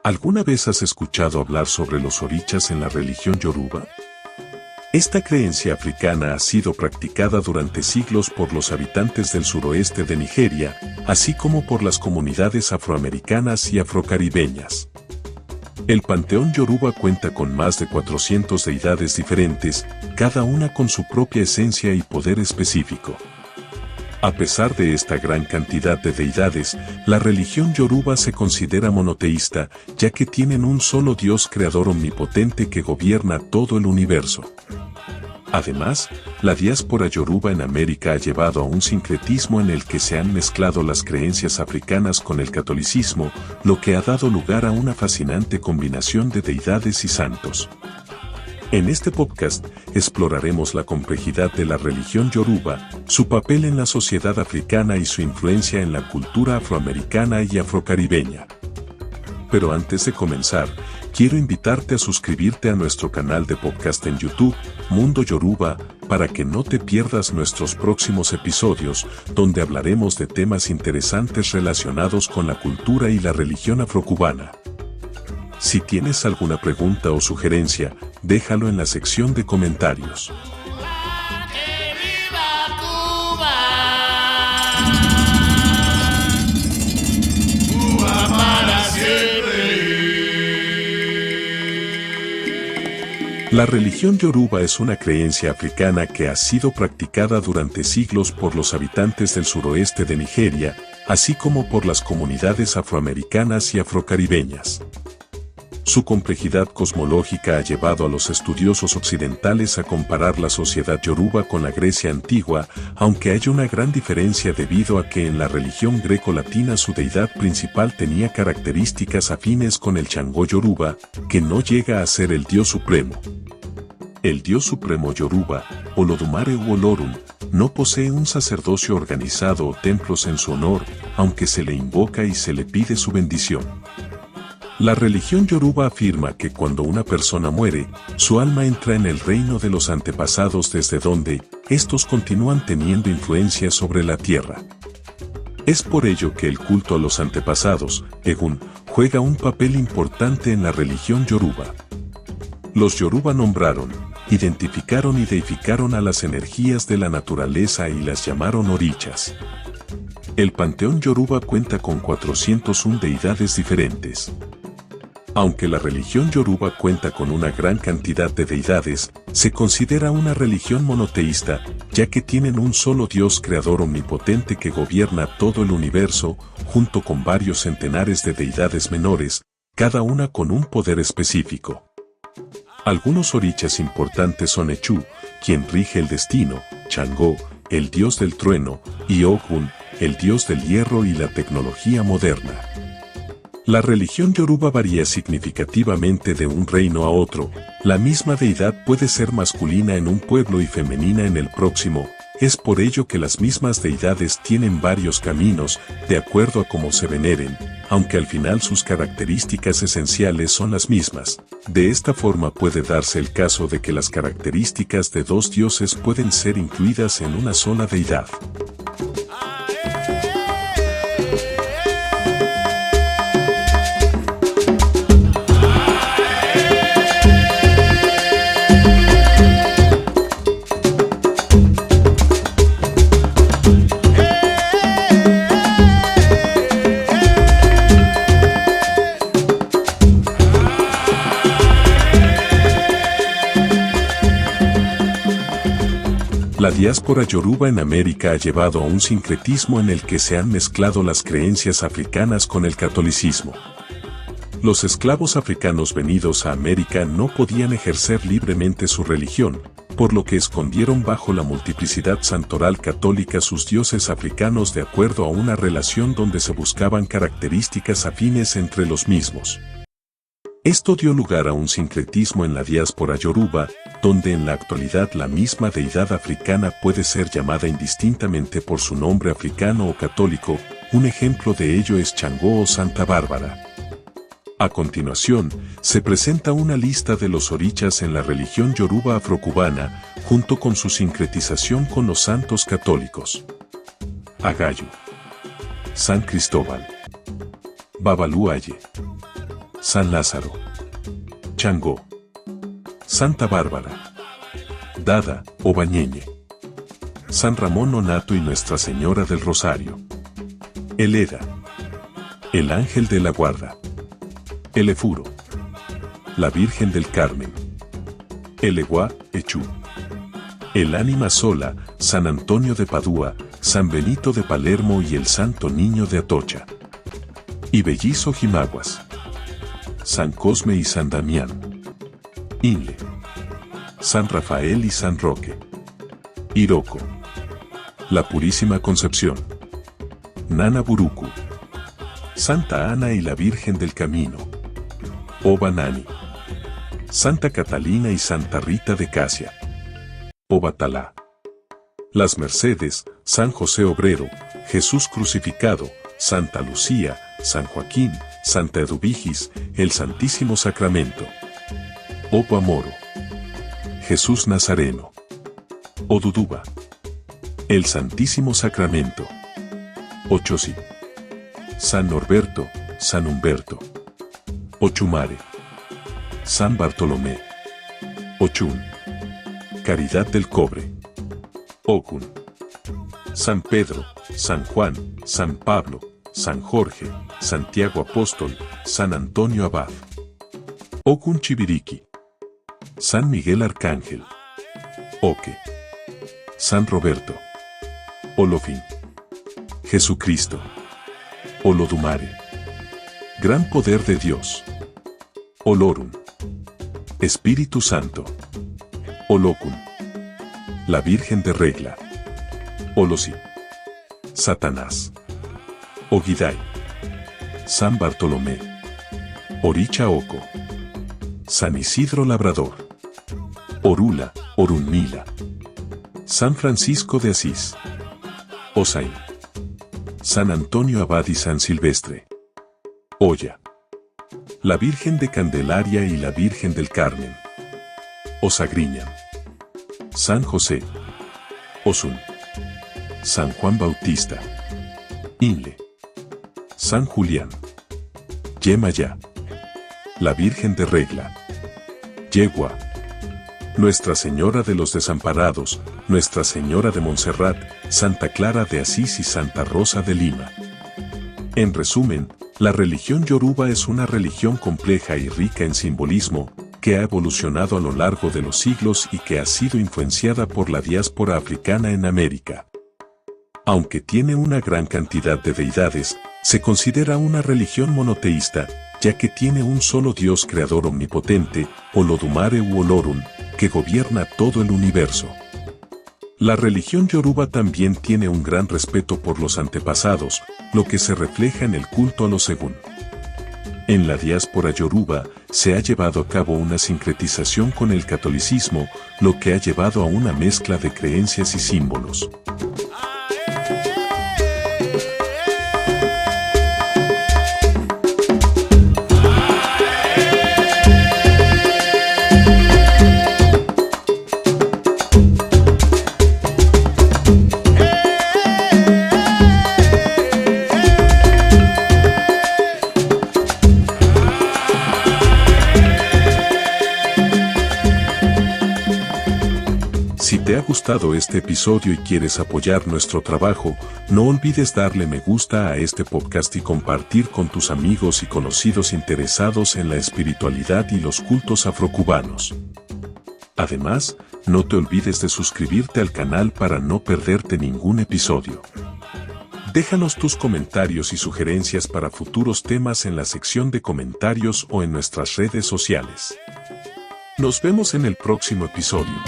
¿Alguna vez has escuchado hablar sobre los orichas en la religión yoruba? Esta creencia africana ha sido practicada durante siglos por los habitantes del suroeste de Nigeria, así como por las comunidades afroamericanas y afrocaribeñas. El panteón yoruba cuenta con más de 400 deidades diferentes, cada una con su propia esencia y poder específico. A pesar de esta gran cantidad de deidades, la religión yoruba se considera monoteísta, ya que tienen un solo Dios creador omnipotente que gobierna todo el universo. Además, la diáspora yoruba en América ha llevado a un sincretismo en el que se han mezclado las creencias africanas con el catolicismo, lo que ha dado lugar a una fascinante combinación de deidades y santos. En este podcast, exploraremos la complejidad de la religión yoruba, su papel en la sociedad africana y su influencia en la cultura afroamericana y afrocaribeña. Pero antes de comenzar, quiero invitarte a suscribirte a nuestro canal de podcast en YouTube, Mundo Yoruba, para que no te pierdas nuestros próximos episodios, donde hablaremos de temas interesantes relacionados con la cultura y la religión afrocubana. Si tienes alguna pregunta o sugerencia, déjalo en la sección de comentarios. La religión yoruba es una creencia africana que ha sido practicada durante siglos por los habitantes del suroeste de Nigeria, así como por las comunidades afroamericanas y afrocaribeñas. Su complejidad cosmológica ha llevado a los estudiosos occidentales a comparar la sociedad yoruba con la Grecia antigua, aunque hay una gran diferencia debido a que en la religión greco-latina su deidad principal tenía características afines con el Changó yoruba, que no llega a ser el dios supremo. El dios supremo yoruba, Olodumare u Olorun, no posee un sacerdocio organizado o templos en su honor, aunque se le invoca y se le pide su bendición. La religión yoruba afirma que cuando una persona muere, su alma entra en el reino de los antepasados desde donde, estos continúan teniendo influencia sobre la tierra. Es por ello que el culto a los antepasados, Egun, juega un papel importante en la religión yoruba. Los yoruba nombraron, identificaron y deificaron a las energías de la naturaleza y las llamaron orichas. El panteón yoruba cuenta con 401 deidades diferentes. Aunque la religión yoruba cuenta con una gran cantidad de deidades, se considera una religión monoteísta, ya que tienen un solo Dios creador omnipotente que gobierna todo el universo, junto con varios centenares de deidades menores, cada una con un poder específico. Algunos orichas importantes son Echu, quien rige el destino, Changó, el dios del trueno, y Ogun, el dios del hierro y la tecnología moderna. La religión yoruba varía significativamente de un reino a otro. La misma deidad puede ser masculina en un pueblo y femenina en el próximo. Es por ello que las mismas deidades tienen varios caminos, de acuerdo a cómo se veneren, aunque al final sus características esenciales son las mismas. De esta forma puede darse el caso de que las características de dos dioses pueden ser incluidas en una sola deidad. La diáspora yoruba en América ha llevado a un sincretismo en el que se han mezclado las creencias africanas con el catolicismo. Los esclavos africanos venidos a América no podían ejercer libremente su religión, por lo que escondieron bajo la multiplicidad santoral católica sus dioses africanos de acuerdo a una relación donde se buscaban características afines entre los mismos. Esto dio lugar a un sincretismo en la diáspora yoruba, donde en la actualidad la misma deidad africana puede ser llamada indistintamente por su nombre africano o católico. Un ejemplo de ello es Changó o Santa Bárbara. A continuación, se presenta una lista de los orichas en la religión yoruba afrocubana, junto con su sincretización con los santos católicos. Agayu, San Cristóbal, Babalú Aye, San Lázaro, Changó, Santa Bárbara, Dada o Bañeñe, San Ramón Nonato y Nuestra Señora del Rosario, el Eda, el Ángel de la Guarda, el Efuro, la Virgen del Carmen, el Eguá, Echú, el Ánima Sola, San Antonio de Padua, San Benito de Palermo y el Santo Niño de Atocha, y Bellizo Jimaguas, San Cosme y San Damián, Inle, San Rafael y San Roque, Iroco, la Purísima Concepción, Nana Buruku, Santa Ana y la Virgen del Camino, Obanani, Santa Catalina y Santa Rita de Casia, Obatalá, Las Mercedes, San José Obrero, Jesús Crucificado, Santa Lucía, San Joaquín, Santa Eduvigis, el Santísimo Sacramento, Opa Moro, Jesús Nazareno, Oduduba, el Santísimo Sacramento, Ochosi, San Norberto, San Humberto, Ochumare, San Bartolomé, Ochún, Caridad del Cobre, Ocun, San Pedro, San Juan, San Pablo, San Jorge, Santiago Apóstol, San Antonio Abad, Ocun Chibiriqui, San Miguel Arcángel, Oque, San Roberto, Olofín, Jesucristo, Olodumare, Gran Poder de Dios, Olorum, Espíritu Santo, Olocun, la Virgen de Regla, Olosi, Satanás, Ogidai, San Bartolomé, Oricha Oco, San Isidro Labrador, Orula, Orunmila, San Francisco de Asís, Osain, San Antonio Abad y San Silvestre, Oya, la Virgen de Candelaria y la Virgen del Carmen, Osagriñan, San José, Osun, San Juan Bautista, Inle, San Julián, Yemayá, la Virgen de Regla, Yegua, Nuestra Señora de los Desamparados, Nuestra Señora de Montserrat, Santa Clara de Asís y Santa Rosa de Lima. En resumen, la religión yoruba es una religión compleja y rica en simbolismo, que ha evolucionado a lo largo de los siglos y que ha sido influenciada por la diáspora africana en América. Aunque tiene una gran cantidad de deidades, se considera una religión monoteísta, ya que tiene un solo Dios creador omnipotente, Olodumare u Olorun, que gobierna todo el universo. La religión yoruba también tiene un gran respeto por los antepasados, lo que se refleja en el culto a los Según. En la diáspora yoruba, se ha llevado a cabo una sincretización con el catolicismo, lo que ha llevado a una mezcla de creencias y símbolos. Si te ha gustado este episodio y quieres apoyar nuestro trabajo, no olvides darle me gusta a este podcast y compartir con tus amigos y conocidos interesados en la espiritualidad y los cultos afrocubanos. Además, no te olvides de suscribirte al canal para no perderte ningún episodio. Déjanos tus comentarios y sugerencias para futuros temas en la sección de comentarios o en nuestras redes sociales. Nos vemos en el próximo episodio.